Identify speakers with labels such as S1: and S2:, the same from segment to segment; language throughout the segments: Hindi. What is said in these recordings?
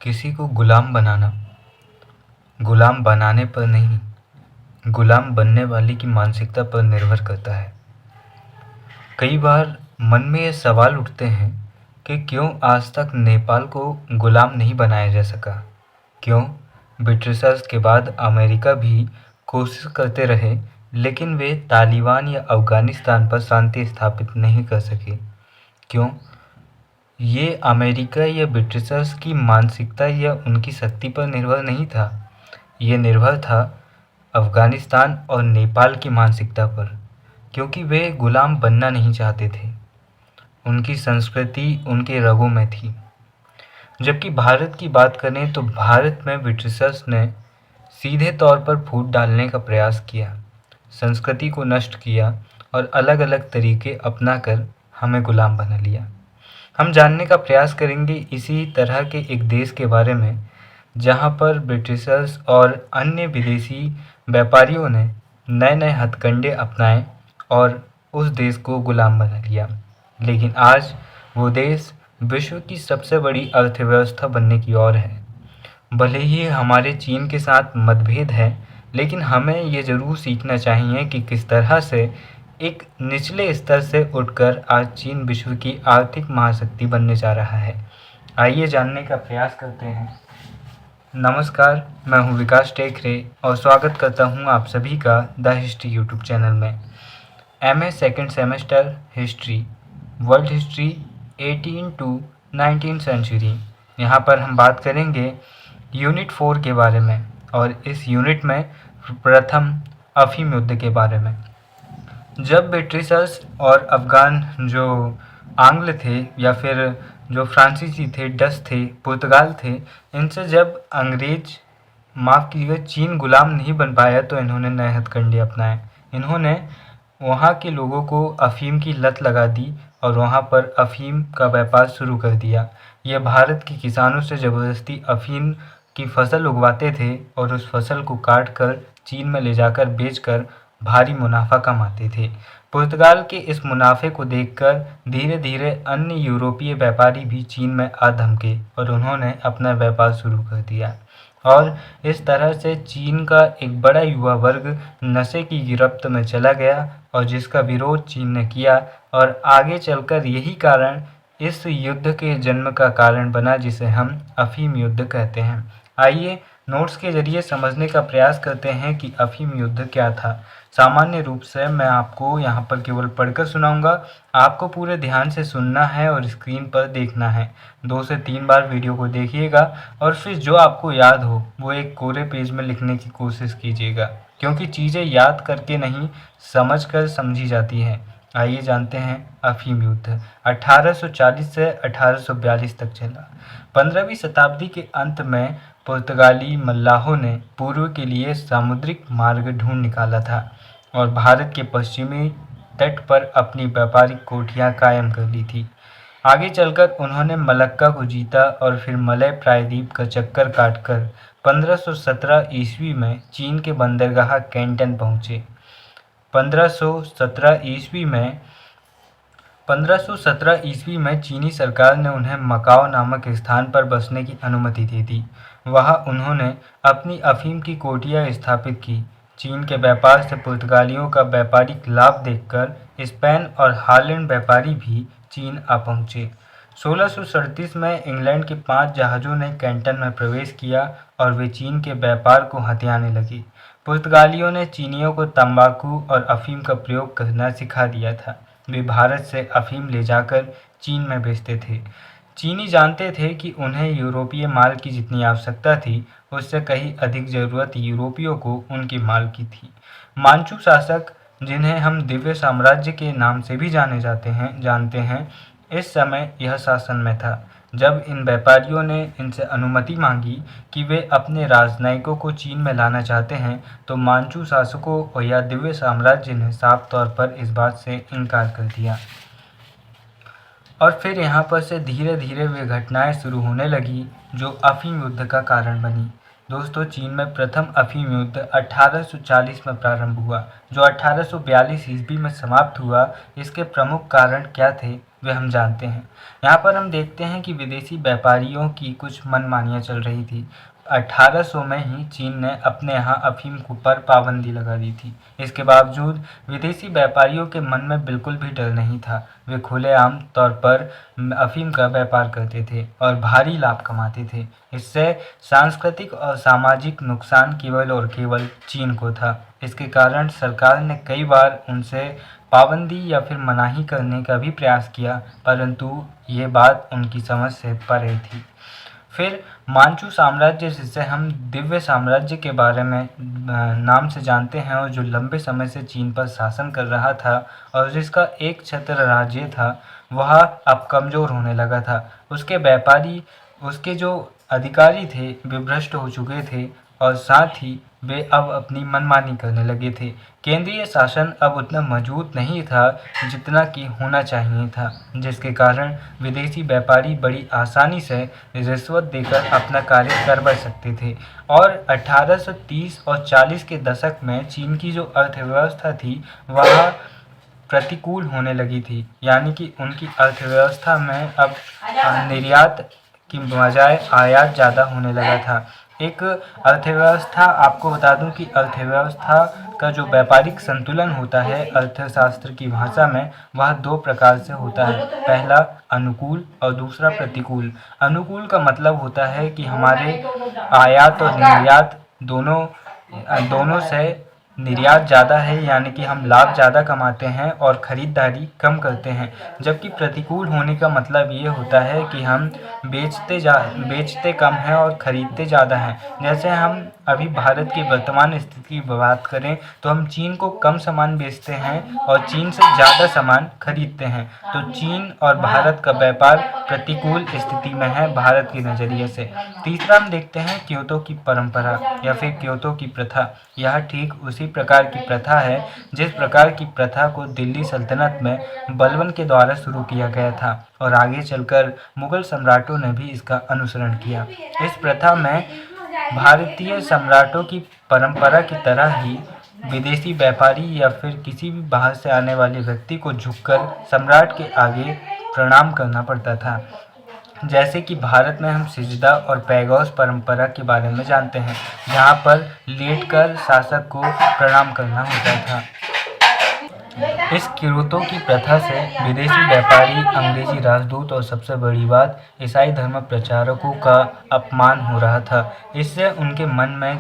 S1: किसी को गुलाम बनाना गुलाम बनाने पर नहीं, गुलाम बनने वाले की मानसिकता पर निर्भर करता है। कई बार मन में ये सवाल उठते हैं कि क्यों आज तक नेपाल को गुलाम नहीं बनाया जा सका? क्यों ब्रिटिशर्स के बाद अमेरिका भी कोशिश करते रहे, लेकिन वे तालिबान या अफ़गानिस्तान पर शांति स्थापित नहीं कर सके? क्यों? ये अमेरिका या ब्रिटिशर्स की मानसिकता या उनकी शक्ति पर निर्भर नहीं था, ये निर्भर था अफ़गानिस्तान और नेपाल की मानसिकता पर, क्योंकि वे गुलाम बनना नहीं चाहते थे। उनकी संस्कृति उनके रगों में थी। जबकि भारत की बात करें तो भारत में ब्रिटिशर्स ने सीधे तौर पर फूट डालने का प्रयास किया, संस्कृति को नष्ट किया और अलग-अलग तरीके अपनाकर हमें गुलाम बना लिया। हम जानने का प्रयास करेंगे इसी तरह के एक देश के बारे में, जहां पर ब्रिटिशर्स और अन्य विदेशी व्यापारियों ने नए-नए हथकंडे अपनाए और उस देश को गुलाम बना लिया। लेकिन आज वो देश विश्व की सबसे बड़ी अर्थव्यवस्था बनने की ओर है। भले ही हमारे चीन के साथ मतभेद है, लेकिन हमें ये ज़रूर सीखना चाहिए कि किस तरह से एक निचले स्तर से उठकर आज चीन विश्व की आर्थिक महाशक्ति बनने जा रहा है। आइए जानने का प्रयास करते हैं। नमस्कार, मैं हूं विकास टेकरे और स्वागत करता हूं आप सभी का द हिस्ट्री यूट्यूब चैनल में। MA second semester history, world history 18 to 19 century. यहाँ पर हम बात करेंगे यूनिट 4 के बारे में और इस यूनिट में प्रथम अफीम युद्ध के बारे में। जब ब्रिटिशर्स और अफ़गान जो आंग्ल थे या फिर जो फ्रांसीसी थे, डच थे, पुर्तगाल थे, इनसे जब अंग्रेज माफ़ कीजिएगा चीन गुलाम नहीं बन पाया तो इन्होंने नए हथकंडे अपनाए। इन्होंने वहाँ के लोगों को अफ़ीम की लत लगा दी और वहाँ पर अफ़ीम का व्यापार शुरू कर दिया। ये भारत के किसानों से ज़बरदस्ती अफ़ीम की फसल उगवाते थे और उस फसल को काट कर चीन में ले जाकर बेचकर भारी मुनाफा कमाते थे। पुर्तगाल के इस मुनाफे को देखकर धीरे धीरे अन्य यूरोपीय व्यापारी भी चीन में आ धमके और उन्होंने अपना व्यापार शुरू कर दिया और इस तरह से चीन का एक बड़ा युवा वर्ग नशे की गिरफ्त में चला गया और जिसका विरोध चीन ने किया और आगे चलकर यही कारण इस युद्ध के जन्म का कारण बना, जिसे हम अफीम युद्ध कहते हैं। आइए नोट्स के जरिए समझने का प्रयास करते हैं कि अफीम युद्ध क्या था। सामान्य रूप से मैं आपको यहाँ पर केवल पढ़कर सुनाऊंगा, आपको पूरे ध्यान से सुनना है और स्क्रीन पर देखना है। 2 से 3 बार वीडियो को देखिएगा और फिर जो आपको याद हो वो एक कोरे पेज में लिखने की कोशिश कीजिएगा, क्योंकि चीज़ें याद करके नहीं समझकर समझी जाती हैं। आइए जानते हैं अफीम युद्ध 1840 से 1842 तक चला। 15वीं शताब्दी के अंत में पुर्तगाली मल्लाहों ने पूर्व के लिए सामुद्रिक मार्ग ढूंढ निकाला था और भारत के पश्चिमी तट पर अपनी व्यापारिक कोठियां कायम कर ली थी। आगे चलकर उन्होंने मलक्का को जीता और फिर मलय प्रायद्वीप का चक्कर काटकर 1517 ईस्वी में चीन के बंदरगाह कैंटन पहुंचे। 1517 ईस्वी में चीनी सरकार ने उन्हें मकाओ नामक स्थान पर बसने की अनुमति दे दी। वहां उन्होंने अपनी अफीम की कोठियां स्थापित की। चीन के व्यापार से पुर्तगालियों का व्यापारिक लाभ देखकर स्पेन और हॉलैंड व्यापारी भी चीन आ पहुंचे। 1637 में इंग्लैंड के 5 जहाज़ों ने कैंटन में प्रवेश किया और वे चीन के व्यापार को हथियाने लगे। पुर्तगालियों ने चीनियों को तंबाकू और अफीम का प्रयोग करना सिखा दिया था। वे भारत से अफीम ले जाकर चीन में बेचते थे। चीनी जानते थे कि उन्हें यूरोपीय माल की जितनी आवश्यकता थी, उससे कहीं अधिक ज़रूरत यूरोपियों को उनके माल की थी। मांचू शासक, जिन्हें हम दिव्य साम्राज्य के नाम से भी जानते हैं, इस समय यह शासन में था। जब इन व्यापारियों ने इनसे अनुमति मांगी कि वे अपने राजनयिकों को चीन में लाना चाहते हैं, तो मांचू शासकों और या दिव्य साम्राज्य ने साफ तौर पर इस बात से इनकार कर दिया। और फिर यहाँ पर से धीरे धीरे वे घटनाएं शुरू होने लगी जो अफीम युद्ध का कारण बनी। दोस्तों, चीन में प्रथम अफीम युद्ध 1840 में प्रारंभ हुआ, जो 1842 ईस्वी में समाप्त हुआ। इसके प्रमुख कारण क्या थे, वे हम जानते हैं। यहाँ पर हम देखते हैं कि विदेशी व्यापारियों की कुछ मनमानियाँ चल रही थी। 1800 में ही चीन ने अपने यहाँ अफीम पर पाबंदी लगा दी थी। इसके बावजूद विदेशी व्यापारियों के मन में बिल्कुल भी डर नहीं था। वे खुलेआम तौर पर अफीम का व्यापार करते थे और भारी लाभ कमाते थे। इससे सांस्कृतिक और सामाजिक नुकसान केवल और केवल चीन को था। इसके कारण सरकार ने कई बार उनसे पाबंदी या फिर मनाही करने का भी प्रयास किया, परंतु ये बात उनकी समझ से परे थी। फिर मांचू साम्राज्य, जिसे हम दिव्य साम्राज्य के बारे में नाम से जानते हैं, और जो लंबे समय से चीन पर शासन कर रहा था और जिसका एक छत्र राज्य था, वह अब कमज़ोर होने लगा था। उसके जो अधिकारी थे वे भ्रष्ट हो चुके थे और साथ ही वे अब अपनी मनमानी करने लगे थे। केंद्रीय शासन अब उतना मजबूत नहीं था जितना कि होना चाहिए था, जिसके कारण विदेशी व्यापारी बड़ी आसानी से रिश्वत देकर अपना कार्य करवा सकते थे। और 1830 और 40 के दशक में चीन की जो अर्थव्यवस्था थी वह प्रतिकूल होने लगी थी, यानी कि उनकी अर्थव्यवस्था में अब निर्यात की बजाय आयात ज़्यादा होने लगा था। एक अर्थव्यवस्था, आपको बता दूं कि अर्थव्यवस्था का जो व्यापारिक संतुलन होता है अर्थशास्त्र की भाषा में, वह दो प्रकार से होता है। पहला अनुकूल और दूसरा प्रतिकूल। अनुकूल का मतलब होता है कि हमारे आयात और निर्यात दोनों से निर्यात ज़्यादा है, यानी कि हम लाभ ज़्यादा कमाते हैं और ख़रीदारी कम करते हैं। जबकि प्रतिकूल होने का मतलब ये होता है कि हम बेचते कम हैं और ख़रीदते ज़्यादा हैं। जैसे हम अभी भारत की वर्तमान स्थिति की बात करें तो हम चीन को कम सामान बेचते हैं और चीन से ज़्यादा सामान खरीदते हैं। तो चीन और भारत का व्यापार प्रतिकूल स्थिति में है भारत के नज़रिए से। तीसरा हम देखते हैं क्योतो की परंपरा या फिर क्योतो की प्रथा। यह ठीक उसी प्रकार की प्रथा है जिस प्रकार की प्रथा को दिल्ली सल्तनत में बलबन के द्वारा शुरू किया गया था और आगे चलकर मुगल सम्राटों ने भी इसका अनुसरण किया। इस प्रथा में भारतीय सम्राटों की परंपरा की तरह ही विदेशी व्यापारी या फिर किसी भी बाहर से आने वाले व्यक्ति को झुककर सम्राट के आगे प्रणाम करना पड़ता था। जैसे कि भारत में हम सिजदा और पैगौस परंपरा के बारे में जानते हैं, जहाँ पर लेटकर शासक को प्रणाम करना होता था। इस क्योतो की प्रथा से विदेशी व्यापारी, अंग्रेजी राजदूत और सबसे बड़ी बात ईसाई धर्म प्रचारकों का अपमान हो रहा था। इससे उनके मन में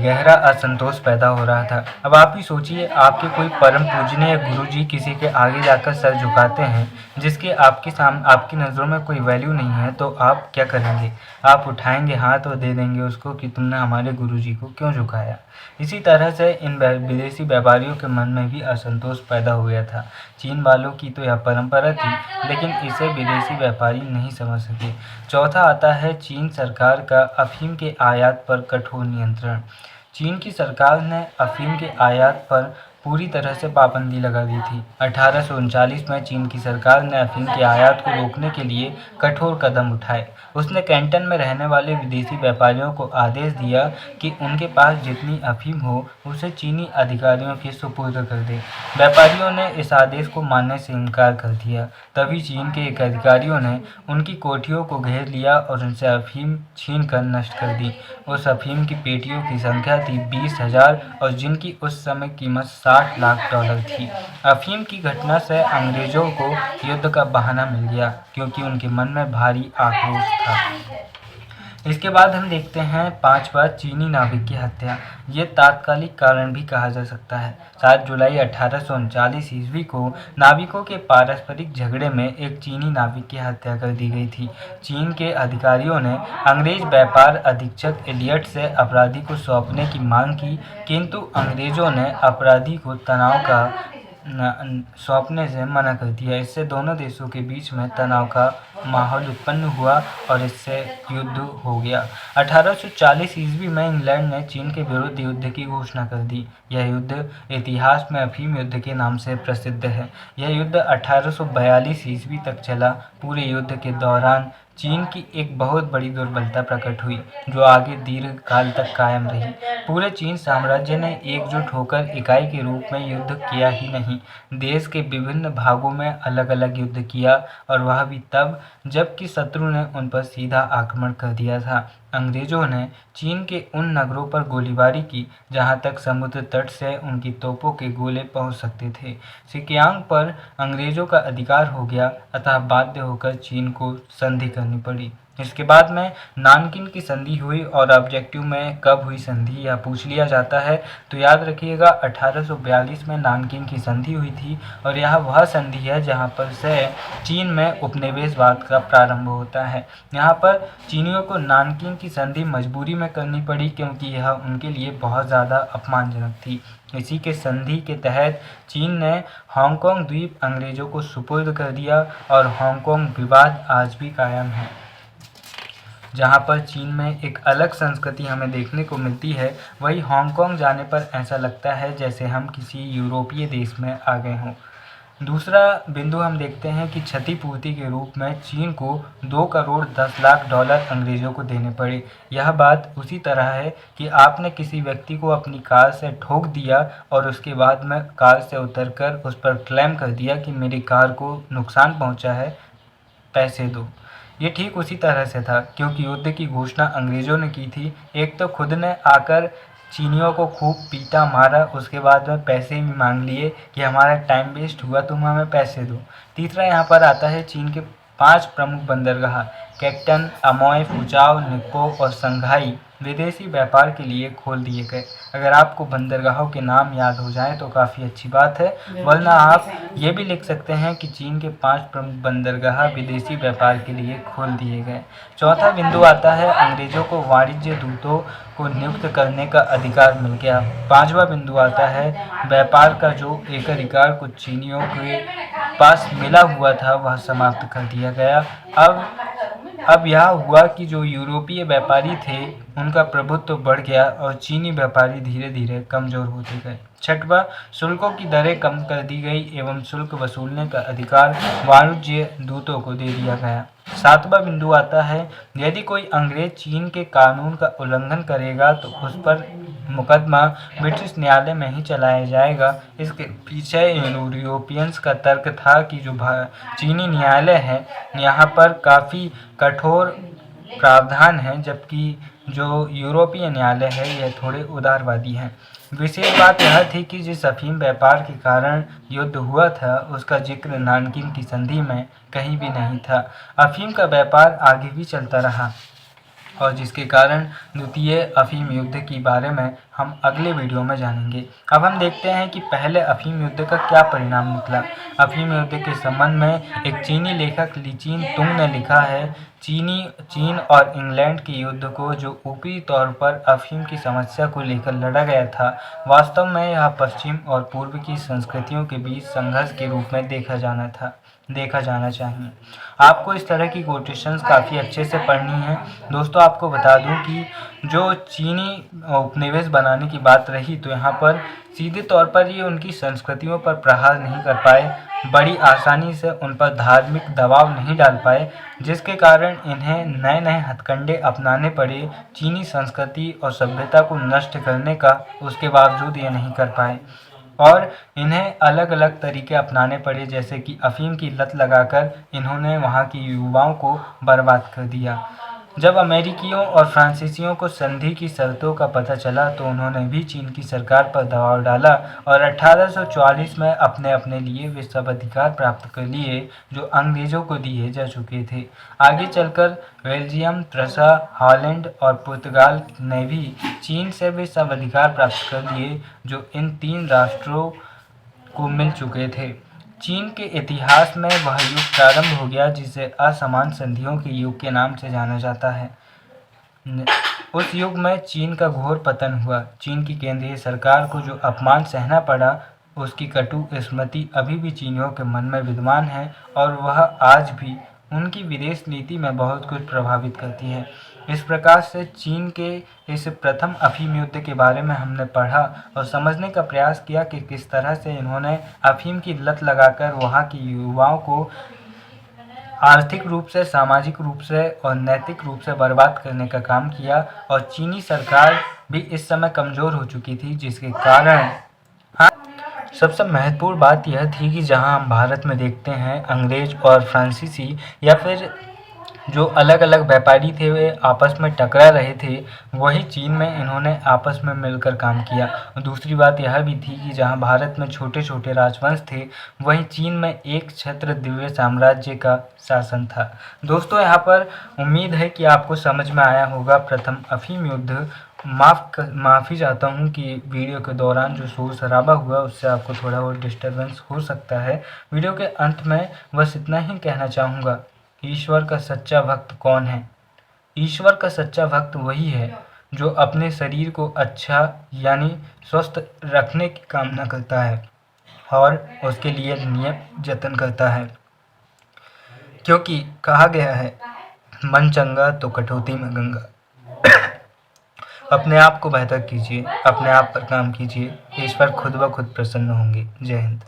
S1: गहरा असंतोष पैदा हो रहा था। अब आप ही सोचिए, आपके कोई परम पूजनीय गुरुजी किसी के आगे जाकर सर झुकाते हैं जिसके आपकी नज़रों में कोई वैल्यू नहीं है, तो आप क्या करेंगे? आप उठाएंगे हाथ और दे देंगे उसको कि तुमने हमारे गुरुजी को क्यों झुकाया। इसी तरह से इन विदेशी व्यापारियों के मन में भी असंतोष पैदा हो गया था। चीन वालों की तो यह परंपरा थी, लेकिन इसे विदेशी व्यापारी नहीं समझ सके। चौथा आता है चीन सरकार का अफीम के आयात पर कठोर नियंत्रण। चीन की सरकार ने अफीम के आयात पर पूरी तरह से पाबंदी लगा दी थी। 1839 में चीन की सरकार ने अफीम के आयात को रोकने के लिए कठोर कदम उठाए। उसने कैंटन में रहने वाले विदेशी व्यापारियों को आदेश दिया कि उनके पास जितनी अफीम हो उसे चीनी अधिकारियों के सुपुर्द कर दे। व्यापारियों ने इस आदेश को मानने से इनकार कर दिया। तभी चीन के एक अधिकारियों ने उनकी कोठियों को घेर लिया और उनसे अफीम छीन कर नष्ट कर दी। उस अफीम की पेटियों की संख्या थी 20,000 और जिनकी उस समय कीमत 60 लाख डॉलर थी। अफीम की घटना से अंग्रेजों को युद्ध का बहाना मिल गया, क्योंकि उनके मन में भारी आक्रोश था। इसके बाद हम देखते हैं 5वां चीनी नाविक की हत्या। ये तात्कालिक कारण भी कहा जा सकता है। 7 जुलाई 1839 ईस्वी को नाविकों के पारस्परिक झगड़े में एक चीनी नाविक की हत्या कर दी गई थी। चीन के अधिकारियों ने अंग्रेज व्यापार अधीक्षक एलियट से अपराधी को सौंपने की मांग की, किंतु अंग्रेजों ने अपराधी को तनाव का सौंपने से मना कर दिया। इससे दोनों देशों के बीच में तनाव का माहौल उत्पन्न हुआ और इससे युद्ध हो गया। 1840 ईस्वी में इंग्लैंड ने चीन के विरुद्ध युद्ध की घोषणा कर दी। यह युद्ध इतिहास में अफीम युद्ध के नाम से प्रसिद्ध है। यह युद्ध 1842 ईस्वी तक चला। पूरे युद्ध के दौरान चीन की एक बहुत बड़ी दुर्बलता प्रकट हुई, जो आगे दीर्घ काल तक कायम रही। पूरे चीन साम्राज्य ने एकजुट होकर इकाई के रूप में युद्ध किया ही नहीं, देश के विभिन्न भागों में अलग-अलग युद्ध किया, और वह भी तब जबकि शत्रु ने उन पर सीधा आक्रमण कर दिया था। अंग्रेजों ने चीन के उन नगरों पर गोलीबारी की जहां तक समुद्र तट से उनकी तोपों के गोले पहुंच सकते थे। सिकियांग पर अंग्रेजों का अधिकार हो गया, अतः बाध्य होकर चीन को संधि करनी पड़ी। इसके बाद में नानकिन की संधि हुई, और ऑब्जेक्टिव में कब हुई संधि यह पूछ लिया जाता है तो याद रखिएगा 1842 में नानकिन की संधि हुई थी, और यह वह संधि है जहां पर से चीन में उपनिवेशवाद का प्रारंभ होता है। यहाँ पर चीनियों को नानकिन की संधि मजबूरी में करनी पड़ी, क्योंकि यह उनके लिए बहुत ज़्यादा अपमानजनक थी। इसी के संधि के तहत चीन ने हांगकांग द्वीप अंग्रेजों को सुपुर्द कर दिया, और हांगकांग विवाद आज भी कायम है। जहाँ पर चीन में एक अलग संस्कृति हमें देखने को मिलती है, वही हांगकांग जाने पर ऐसा लगता है जैसे हम किसी यूरोपीय देश में आ गए हों। दूसरा बिंदु हम देखते हैं कि क्षतिपूर्ति के रूप में चीन को 2 करोड़ 10 लाख डॉलर अंग्रेजों को देने पड़े। यह बात उसी तरह है कि आपने किसी व्यक्ति को अपनी कार से ठोक दिया और उसके बाद में कार से उतरकर उस पर क्लेम कर दिया कि मेरी कार को नुकसान पहुंचा है, पैसे दो। ये ठीक उसी तरह से था, क्योंकि युद्ध की घोषणा अंग्रेजों ने की थी। एक तो खुद ने आकर चीनियों को खूब पीटा मारा, उसके बाद में पैसे भी मांग लिए कि हमारा टाइम वेस्ट हुआ, तुम हमें पैसे दो। तीसरा यहाँ पर आता है चीन के 5 प्रमुख बंदरगाह कैक्टन, अमोय, फुचाओ, निप्पो और संघाई विदेशी व्यापार के लिए खोल दिए गए। अगर आपको बंदरगाहों के नाम याद हो जाएं तो काफ़ी अच्छी बात है, वरना आप ये भी लिख सकते हैं कि चीन के 5 प्रमुख बंदरगाह विदेशी व्यापार के लिए खोल दिए गए। चौथा बिंदु आता है अंग्रेजों को वाणिज्य दूतों को नियुक्त करने का अधिकार मिल गया। पांचवा बिंदु आता है व्यापार का जो एकाधिकार कुछ चीनियों के पास मिला हुआ था वह समाप्त कर दिया गया। अब यह हुआ कि जो यूरोपीय व्यापारी थे उनका प्रभुत्व बढ़ गया और चीनी व्यापारी धीरे धीरे कमजोर होते गए। छठवां, शुल्कों की दरें कम कर दी गई एवं शुल्क वसूलने का अधिकार वाणिज्य दूतों को दे दिया गया। सातवां बिंदु आता है यदि कोई अंग्रेज चीन के कानून का उल्लंघन करेगा तो उस पर मुकदमा ब्रिटिश न्यायालय में ही चलाया जाएगा। इसके पीछे यूरोपियंस का तर्क था कि जो चीनी न्यायालय है यहाँ पर काफ़ी कठोर प्रावधान है, जबकि जो यूरोपीय न्यायालय है यह थोड़े उदारवादी हैं। विशेष बात यह थी कि जिस अफीम व्यापार के कारण युद्ध हुआ था उसका जिक्र नानकिन की संधि में कहीं भी नहीं था। अफीम का व्यापार आगे भी चलता रहा, और जिसके कारण द्वितीय अफीम युद्ध के बारे में हम अगले वीडियो में जानेंगे। अब हम देखते हैं कि पहले अफीम युद्ध का क्या परिणाम निकला। अफीम युद्ध के संबंध में एक चीनी लेखक लीचिन तुंग ने लिखा है, चीन और इंग्लैंड के युद्ध को जो ऊपरी तौर पर अफीम की समस्या को लेकर लड़ा गया था, वास्तव में यह पश्चिम और पूर्व की संस्कृतियों के बीच संघर्ष के रूप में देखा जाना चाहिए। आपको इस तरह की कोटेशंस काफ़ी अच्छे से पढ़नी है। दोस्तों, आपको बता दूं कि जो चीनी उपनिवेश बनाने की बात रही तो यहाँ पर सीधे तौर पर ये उनकी संस्कृतियों पर प्रहार नहीं कर पाए, बड़ी आसानी से उन पर धार्मिक दबाव नहीं डाल पाए, जिसके कारण इन्हें नए नए हथकंडे अपनाने पड़े चीनी संस्कृति और सभ्यता को नष्ट करने का। उसके बावजूद ये नहीं कर पाए और इन्हें अलग अलग तरीके अपनाने पड़े, जैसे कि अफीम की लत लगाकर इन्होंने वहाँ की युवाओं को बर्बाद कर दिया। जब अमेरिकियों और फ्रांसीसियों को संधि की शर्तों का पता चला तो उन्होंने भी चीन की सरकार पर दबाव डाला और 1844 में अपने अपने लिए वे सब अधिकार प्राप्त कर लिए जो अंग्रेजों को दिए जा चुके थे। आगे चलकर बेल्जियम, प्रसा, हॉलैंड और पुर्तगाल ने भी चीन से वे सब अधिकार प्राप्त कर लिए जो इन 3 राष्ट्रों को मिल चुके थे। चीन के इतिहास में वह युग प्रारंभ हो गया जिसे असमान संधियों के युग के नाम से जाना जाता है। उस युग में चीन का घोर पतन हुआ। चीन की केंद्रीय सरकार को जो अपमान सहना पड़ा उसकी कटु स्मृति अभी भी चीनियों के मन में विद्यमान है और वह आज भी उनकी विदेश नीति में बहुत कुछ प्रभावित करती है। इस प्रकार से चीन के इस प्रथम अफीम युद्ध के बारे में हमने पढ़ा और समझने का प्रयास किया कि किस तरह से इन्होंने अफीम की लत लगाकर वहाँ की युवाओं को आर्थिक रूप से, सामाजिक रूप से और नैतिक रूप से बर्बाद करने का काम किया। और चीनी सरकार भी इस समय कमज़ोर हो चुकी थी, जिसके कारण सबसे महत्वपूर्ण बात यह थी कि जहां हम भारत में देखते हैं अंग्रेज और फ्रांसीसी या फिर जो अलग अलग व्यापारी थे वे आपस में टकरा रहे थे, वही चीन में इन्होंने आपस में मिलकर काम किया। और दूसरी बात यह भी थी कि जहां भारत में छोटे छोटे राजवंश थे, वहीं चीन में एक छत्र दिव्य साम्राज्य का शासन था। दोस्तों, यहाँ पर उम्मीद है कि आपको समझ में आया होगा प्रथम अफीम युद्ध। माफ़ी चाहता हूँ कि वीडियो के दौरान जो शोर शराबा हुआ उससे आपको थोड़ा और डिस्टर्बेंस हो सकता है। वीडियो के अंत में बस इतना ही कहना चाहूँगा, ईश्वर का सच्चा भक्त कौन है? ईश्वर का सच्चा भक्त वही है जो अपने शरीर को अच्छा यानी स्वस्थ रखने की कामना करता है और उसके लिए नियत जतन करता है, क्योंकि कहा गया है मन चंगा तो कटौती में गंगा। अपने आप को बेहतर कीजिए, अपने आप पर काम कीजिए, ईश्वर खुद ब खुद प्रसन्न होंगे। जय हिंद।